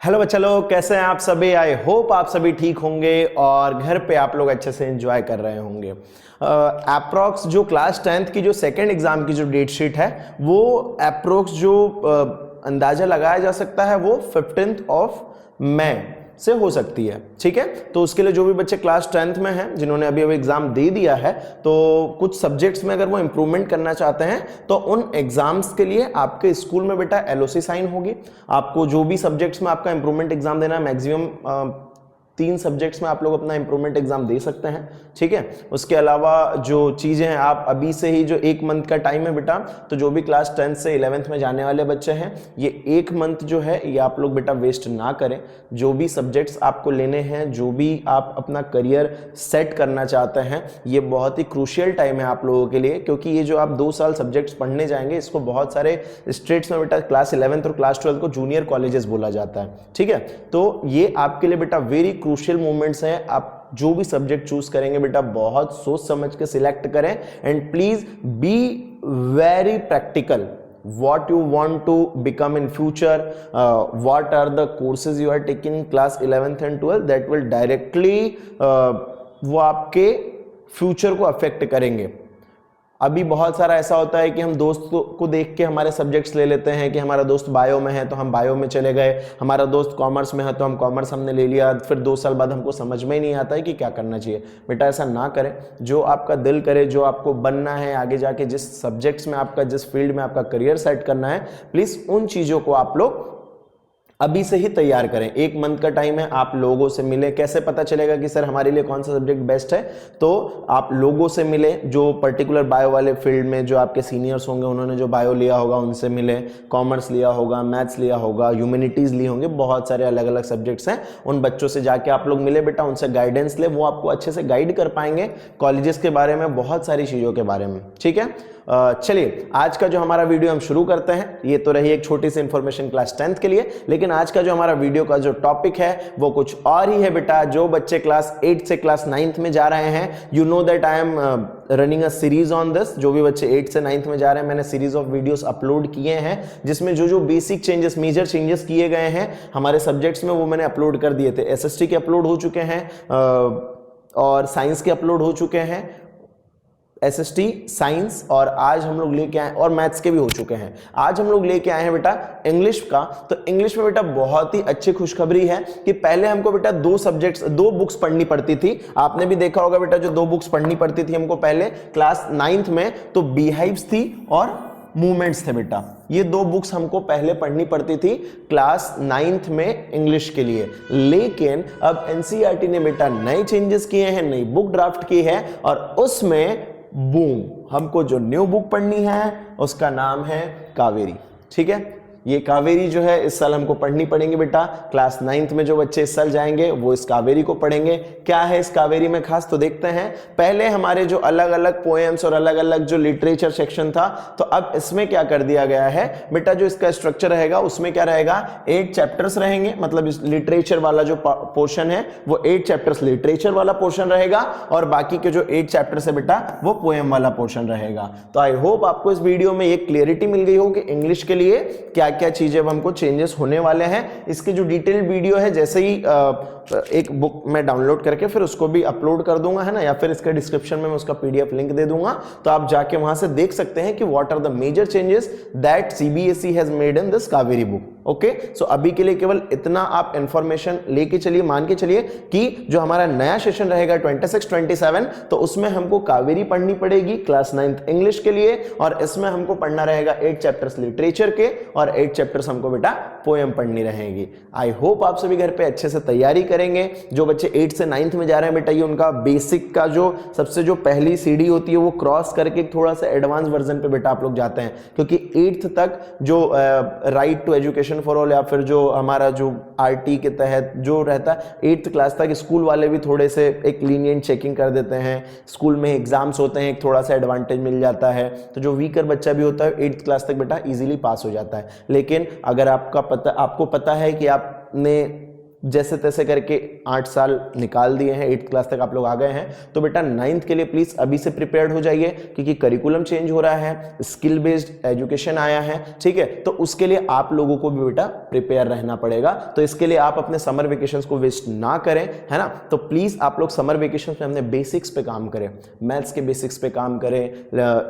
Hello बच्चा लोग, कैसे हैं आप सभी। आई होप आप सभी ठीक होंगे और घर पे आप लोग अच्छे से एंजॉय कर रहे होंगे। अप्रोक्स जो क्लास 10th की जो सेकेंड एग्जाम की जो डेट शीट है वो अप्रोक्स जो अंदाजा लगाया जा सकता है वो 15th ऑफ मई से हो सकती है। ठीक है, तो उसके लिए जो भी बच्चे क्लास 10th में हैं जिन्होंने अभी अभी एग्जाम दे दिया है तो कुछ सब्जेक्ट्स में अगर वो इंप्रूवमेंट करना चाहते हैं तो उन एग्जाम्स के लिए आपके स्कूल में बेटा एलओसी साइन होगी। आपको जो भी सब्जेक्ट्स में आपका इंप्रूवमेंट एग्जाम देना है, मैक्सिमम 3 सब्जेक्ट्स में आप लोग अपना इंप्रूवमेंट एग्जाम दे सकते हैं। ठीक है, उसके अलावा जो चीजें हैं आप अभी से ही, जो 1 मंथ का टाइम है बेटा, तो जो भी क्लास 10th से 11th में जाने वाले बच्चे हैं ये 1 मंथ जो है ये आप लोग बेटा वेस्ट ना करें। जो भी सब्जेक्ट्स आपको लेने हैं, जो भी आप अपना करियर सेट करना चाहते हैं, ये बहुत ही क्रूशियल टाइम है आप लोगों के लिए, क्योंकि ये जो आप 2 साल सब्जेक्ट्स पढ़ने जाएंगे इसको बहुत सारे स्टेट्स में बेटा क्लास 11th और क्लास 12 को जूनियर कॉलेजेस बोला जाता है। ठीक है, तो ये आपके लिए बेटा वेरी क्रूशियल मोमेंट्स हैं। आप जो भी सब्जेक्ट चूज करेंगे बेटा बहुत सोच समझ के सिलेक्ट करें and please be very practical. What you want to become in future, what are the courses you are taking in class 11th and 12th that will directly वो आपके फ्यूचर को अफेक्ट करेंगे। अभी बहुत सारा ऐसा होता है कि हम दोस्त को देख के हमारे सब्जेक्ट्स ले लेते हैं कि हमारा दोस्त बायो में है तो हम बायो में चले गए, हमारा दोस्त कॉमर्स में है तो हम कॉमर्स हमने ले लिया, फिर 2 साल बाद हमको समझ में ही नहीं आता है कि क्या करना चाहिए। बेटा ऐसा ना करें, जो आपका दिल करे, जो आपको बनना है आगे जाके, जिस सब्जेक्ट्स में आपका, जिस फील्ड में आपका करियर सेट करना है, प्लीज उन चीजों को आप लोग अभी से ही तैयार करें। 1 मंथ का टाइम है, आप लोगों से मिले। कैसे पता चलेगा कि सर हमारे लिए कौन सा सब्जेक्ट बेस्ट है? तो आप लोगों से मिले, जो पर्टिकुलर बायो वाले फील्ड में जो आपके सीनियर्स होंगे, उन्होंने जो बायो लिया होगा उनसे मिले, कॉमर्स लिया होगा, मैथ्स लिया होगा, ह्यूमैनिटीज ली होंगे, बहुत सारे अलग अलग सब्जेक्ट्स हैं, उन बच्चों से जाके आप लोग मिले बेटा, उनसे गाइडेंस ले, वो आपको अच्छे से गाइड कर पाएंगे कॉलेजेस के बारे में, बहुत सारी चीजों के बारे में। ठीक है, चलिए आज का जो हमारा वीडियो हम शुरू करते हैं। ये तो रही एक छोटी सी इंफॉर्मेशन क्लास 10th के लिए, लेकिन आज का जो हमारा वीडियो का जो टॉपिक है वो कुछ और ही है बेटा। जो बच्चे क्लास 8 से क्लास 9th में जा रहे हैं, you know that I am running a series on this. जो भी बच्चे 8 से 9th में जा रहे हैं, मैंने सीरीज ऑफ वीडियोस अपलोड किए हैं जिसमें जो जो बेसिक चेंजेस, मेजर चेंजेस किए गए हैं हमारे सब्जेक्ट्स में, वो मैंने अपलोड कर दिए थे। एसएसटी के अपलोड हो चुके हैं और साइंस के अपलोड हो चुके हैं, एसएसटी, साइंस, और आज हम लोग लेके आए, और मैथ्स के भी हो चुके हैं। आज हम लोग लेके आए हैं बेटा इंग्लिश का। तो इंग्लिश में बेटा बहुत ही अच्छी खुशखबरी है कि पहले हमको बेटा 2 बुक्स पढ़नी पड़ती थी। आपने भी देखा होगा बेटा, जो 2 बुक्स पढ़नी पड़ती थी हमको पहले क्लास 9th में, तो बीहाइव्स थी और मूवमेंट्स थे बेटा। ये 2 बुक्स हमको पहले पढ़नी पड़ती थी क्लास 9th में इंग्लिश के लिए, लेकिन अब एनसीईआरटी ने बेटा नए चेंजेस किए हैं, नई बुक ड्राफ्ट की है, और उसमें बूम, हमको जो न्यू बुक पढ़नी है उसका नाम है कावेरी। ठीक है, ये कावेरी जो है इस साल हमको पढ़नी पड़ेंगे बेटा। क्लास 9th में जो बच्चे इस साल जाएंगे वो इस कावेरी को पढ़ेंगे। क्या है इस कावेरी में खास, तो देखते हैं। पहले हमारे जो अलग अलग पोएम्स और अलग अलग जो लिटरेचर सेक्शन था, तो अब इसमें क्या कर दिया गया है बेटा, जो इसका स्ट्रक्चर रहेगा उसमें क्या रहेगा, 8 चैप्टर्स रहेंगे। मतलब इस लिटरेचर वाला जो पोर्शन है वो 8 चैप्टर्स लिटरेचर वाला पोर्शन रहेगा, और बाकी के जो 8 चैप्टर्स है बेटा वो पोएम वाला पोर्शन रहेगा। तो आई होप आपको इस वीडियो में एक क्लियरिटी मिल गई हो कि इंग्लिश के लिए क्या क्या चीजें अब हमको चेंजेस होने वाले हैं। इसकी जो डिटेल वीडियो है, जैसे ही एक बुक मैं डाउनलोड करके फिर उसको भी अपलोड कर दूंगा, है ना, या फिर इसके डिस्क्रिप्शन में मैं उसका पीडीएफ लिंक दे दूंगा, तो आप जाके वहां से देख सकते हैं कि what are the major changes that CBSE has made in this Kaveri book. Okay, so अभी के लिए केवल इतना आप इंफॉर्मेशन लेके चलिए, मान के चलिए कि जो हमारा नया सेशन रहेगा 26-27, तो उसमें हमको कावेरी पढ़नी पड़ेगी क्लास 9th इंग्लिश के लिए, और इसमें हमको पढ़ना रहेगा 8 चैप्टर्स लिटरेचर के और 8 चैप्टर्स हमको बेटा पोएम पढ़नी रहेगी। आई होप आप सभी घर पे अच्छे से तैयारी करेंगे। जो बच्चे 8 से 9th में जा रहे हैं बेटा, ये उनका बेसिक का जो सबसे जो पहली सीढ़ी होती है वो क्रॉस करके थोड़ा सा एडवांस वर्जन पे बेटा आप लोग जाते हैं, क्योंकि 8th तक जो right to education for all, या फिर जो हमारा जो आरटी के तहत जो रहता है 8th क्लास तक, स्कूल वाले भी थोड़े से एक लीनियंट चेकिंग कर देते हैं। स्कूल में एग्जाम्स होते हैं, एक थोड़ा सा एडवांटेज मिल जाता है, तो जो वीकर बच्चा भी होता है 8th क्लास तक बेटा इजीली पास हो जाता है। लेकिन अगर आपको पता है कि आपने जैसे तैसे करके 8 साल निकाल दिए हैं, 8th क्लास तक आप लोग आ गए हैं, तो बेटा 9th के लिए प्लीज अभी से प्रिपेयर्ड हो जाइए, क्योंकि करिकुलम चेंज हो रहा है, स्किल बेस्ड एजुकेशन आया है, ठीक है। तो उसके लिए आप लोगों को भी बेटा प्रिपेयर रहना पड़ेगा। तो इसके लिए आप अपने समर वेकेशंस को वेस्ट ना करें, है ना। तो प्लीज आप लोग समर वेकेशन में अपने बेसिक्स पे काम करें, मैथ्स के बेसिक्स पे काम करें,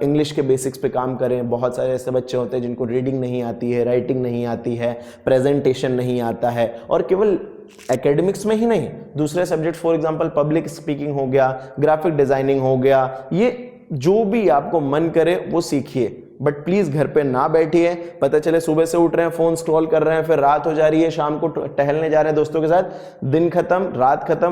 इंग्लिश के बेसिक्स पे काम करें। बहुत सारे ऐसे बच्चे होते हैं जिनको रीडिंग नहीं आती है, राइटिंग नहीं आती है, प्रेजेंटेशन नहीं आता है, और केवल एकेडमिक्स में ही नहीं, दूसरे subject for example public speaking हो गया, ग्राफिक डिजाइनिंग हो गया, ये जो भी आपको मन करे वो सीखिए, बट प्लीज घर पे ना बैठिए। पता चले सुबह से उठ रहे हैं, फोन स्क्रॉल कर रहे हैं, फिर रात हो जा रही है, शाम को टहलने जा रहे हैं दोस्तों के साथ, दिन खत्म,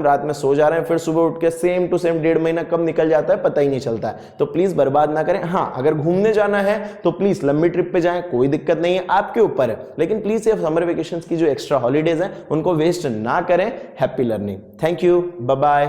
रात में सो जा रहे हैं, फिर सुबह उठ के सेम टू सेम 1.5 महीना कब निकल जाता है पता ही नहीं चलता है। तो प्लीज बर्बाद ना करें। हाँ, अगर घूमने जाना है तो प्लीज लंबी ट्रिप पे जाएं, कोई दिक्कत नहीं है, आपके ऊपर है, लेकिन प्लीज ये समर वेकेशन की जो एक्स्ट्रा हॉलीडेज हैं उनको वेस्ट ना करें। Happy learning. Thank you, bye bye.